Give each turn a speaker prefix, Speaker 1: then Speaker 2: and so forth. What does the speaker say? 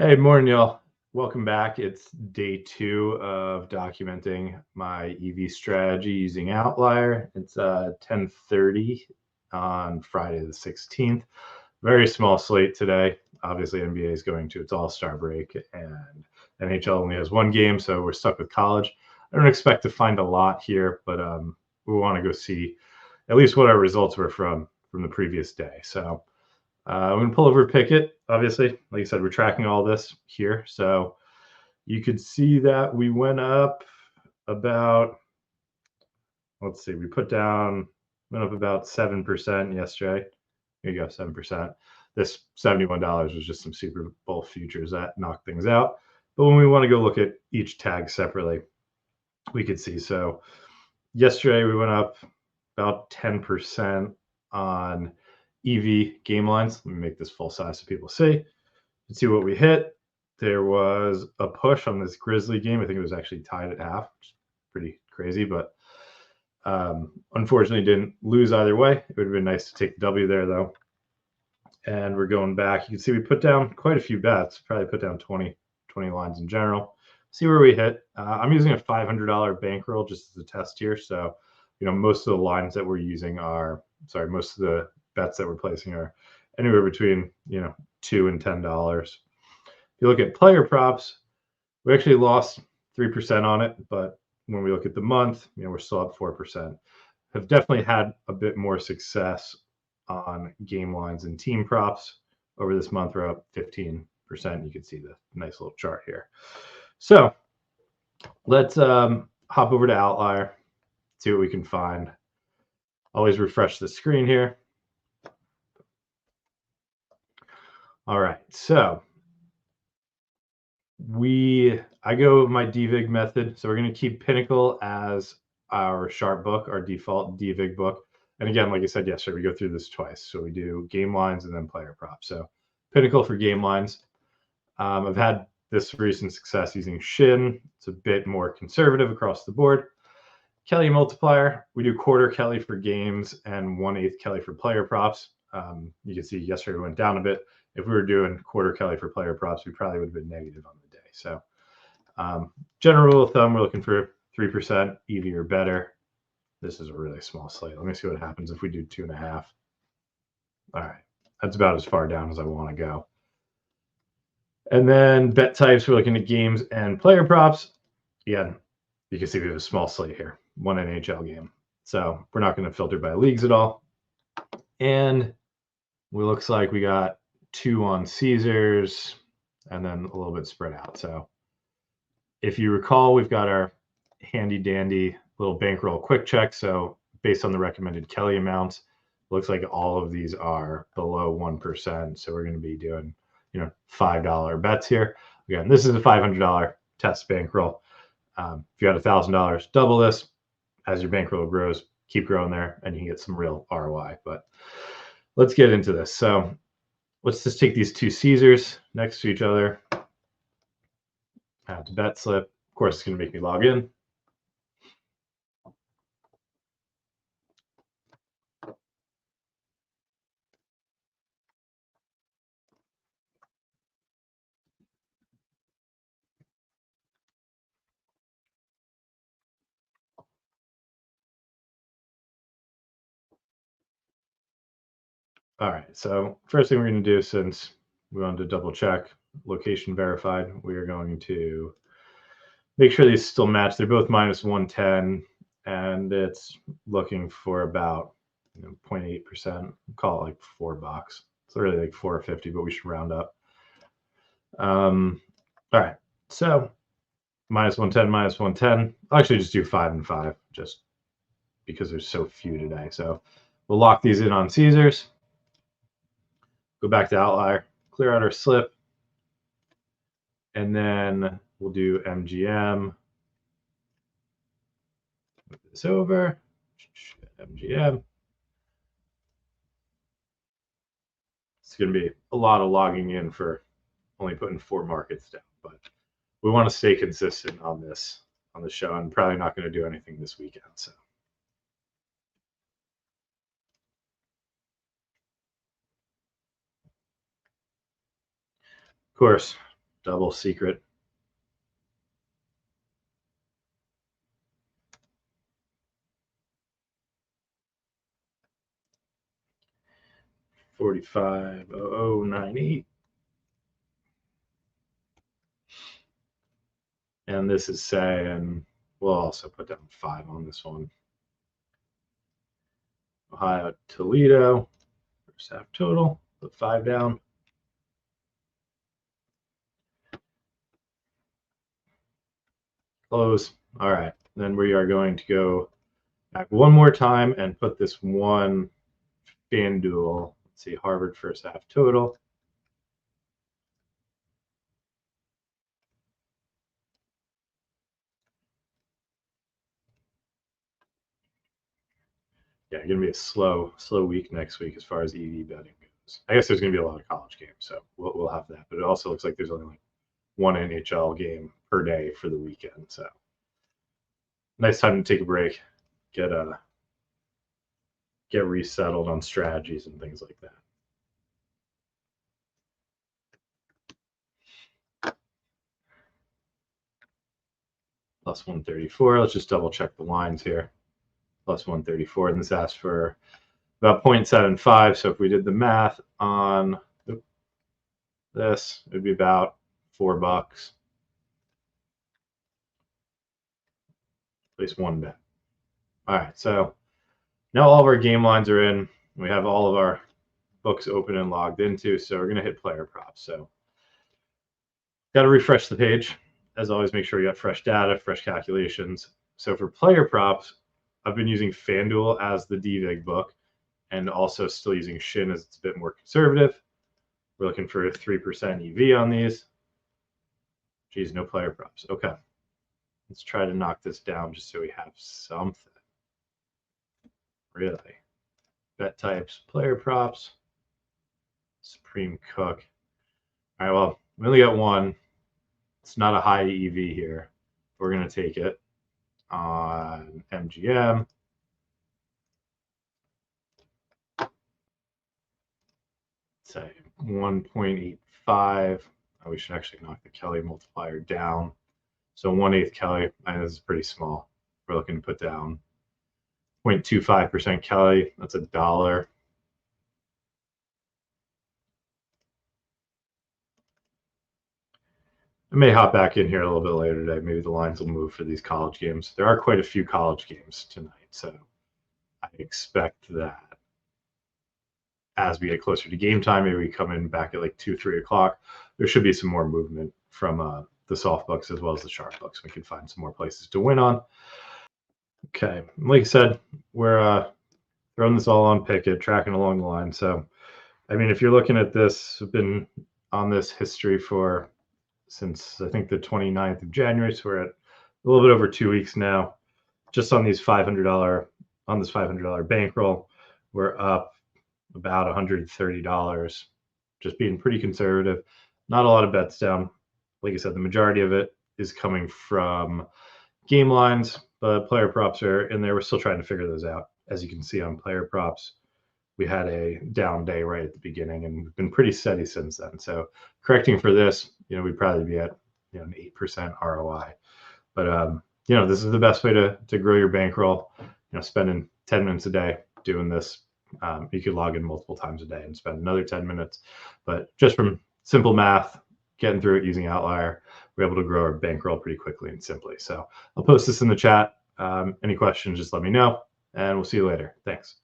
Speaker 1: Hey, morning, y'all. Welcome back. It's day 2 of documenting my EV strategy using Outlier. It's 10:30 on Friday the 16th. Very small slate today. Obviously, NBA is going to its All-Star break, and NHL only has one game, so we're stuck with college. I don't expect to find a lot here, but we want to go see at least what our results were from the previous day. So I'm going to pull over Pickett. Obviously, like I said, we're tracking all this here. So you could see that we went up about, let's see, went up about 7% yesterday. Here you go, 7%. This $71 was just some Super Bowl futures that knocked things out. But when we want to go look at each tag separately, we could see. So yesterday we went up about 10% on EV game lines. Let me make this full size so people see. Let's see what we hit. There was a push on this Grizzly game. I think it was actually tied at half, which is pretty crazy, but unfortunately didn't lose either way. It would have been nice to take the W there, though. And we're going back. You can see we put down quite a few bets, probably put down 20 lines in general. See where we hit. I'm using a $500 bankroll just as a test here. So, most of the lines that we're using most of the bets that we're placing are anywhere between, $2 and $10. If you look at player props, we actually lost 3% on it, but when we look at the month, we're still up 4%. Have definitely had a bit more success on game lines and team props over this month. We're up 15%. You can see the nice little chart here. So let's hop over to Outlier, see what we can find. Always refresh the screen here. All right, so I go with my DVIG method. So we're going to keep Pinnacle as our sharp book, our default DVIG book. And again, like I said yesterday, we go through this twice. So we do game lines and then player props. So Pinnacle for game lines. I've had this recent success using Shin. It's a bit more conservative across the board. Kelly multiplier, we do quarter Kelly for games and 1/8 Kelly for player props. You can see yesterday we went down a bit. If we were doing quarter Kelly for player props, we probably would have been negative on the day. So general rule of thumb, we're looking for 3% EV or better. This is a really small slate. Let me see what happens if we do 2.5. All right, that's about as far down as I want to go. And then bet types, we're looking at games and player props. Again, you can see we have a small slate here, one NHL game. So we're not going to filter by leagues at all. And it looks like we got 2 on Caesars and then a little bit spread out. So if you recall, we've got our handy dandy little bankroll quick check. So based on the recommended Kelly amounts, looks like all of these are below 1%. So we're going to be doing, $5 bets here. Again, this is a $500 test bankroll. If you had $1,000, double this. As your bankroll grows, keep growing there, and you can get some real ROI. But let's get into this. So let's just take these 2 Caesars next to each other. Add to bet slip. Of course, it's going to make me log in. All right, so first thing we're going to do, since we wanted to double check location verified, we are going to make sure these still match. They're both minus 110, and it's looking for about 0.8%. Call it like $4. It's really like $4.50, but we should round up. All right, so minus 110, minus 110. I'll actually just do 5 and 5, just because there's so few today. So we'll lock these in on Caesars. Go back to Outlier, clear out our slip, and then we'll do MGM. Move this over, MGM. It's going to be a lot of logging in for only putting 4 markets down, but we want to stay consistent on the show. I'm probably not going to do anything this weekend. So. Of course, Double secret. $45.0098. And this is saying, we'll also put down 5 on this one. Ohio, Toledo, first half total, put 5 down. Close. All right, then we are going to go back one more time and put this one FanDuel. Let's see, Harvard first half total. Yeah, going to be a slow week next week as far as EV betting goes. I guess there's going to be a lot of college games, so we'll have that. But it also looks like there's only like one NHL game per day for the weekend. So nice time to take a break, get resettled on strategies and things like that. Plus 134. Let's just double check the lines here. Plus 134, and this asks for about 0.75. So if we did the math on this, it'd be about $4. Place one bet. All right, so now all of our game lines are in. We have all of our books open and logged into, so we're going to hit player props. So got to refresh the page. As always, make sure you got fresh data, fresh calculations. So for player props, I've been using FanDuel as the DVIG book and also still using Shin as it's a bit more conservative. We're looking for a 3% EV on these. Geez, no player props. Okay. Let's try to knock this down just so we have something. Really. Bet types, player props, Supreme Cook. All right, well, we only got one. It's not a high EV here. We're going to take it on MGM. Say 1.85. We should actually knock the Kelly multiplier down. So 1/8 Kelly, this is pretty small. We're looking to put down 0.25% Kelly. That's $1. I may hop back in here a little bit later today. Maybe the lines will move for these college games. There are quite a few college games tonight, so I expect that as we get closer to game time, maybe we come in back at like 2, 3 o'clock. There should be some more movement from the soft books as well as the sharp books. We can find some more places to win on. Okay, like I said, we're throwing this all on Pickett, tracking along the line. So, I mean, if you're looking at this, I've been on this history since I think the 29th of January. So we're at a little bit over 2 weeks now. Just on these $500 bankroll, we're up about $130. Just being pretty conservative. Not a lot of bets down. Like I said, the majority of it is coming from game lines, but player props are in there. We're still trying to figure those out. As you can see on player props, we had a down day right at the beginning, and we've been pretty steady since then. So correcting for this, we'd probably be at an 8% ROI. But this is the best way to grow your bankroll. Spending 10 minutes a day doing this. You could log in multiple times a day and spend another 10 minutes. But just from simple math, getting through it using Outlier, we're able to grow our bankroll pretty quickly and simply. So I'll post this in the chat. Any questions, just let me know, and we'll see you later. Thanks.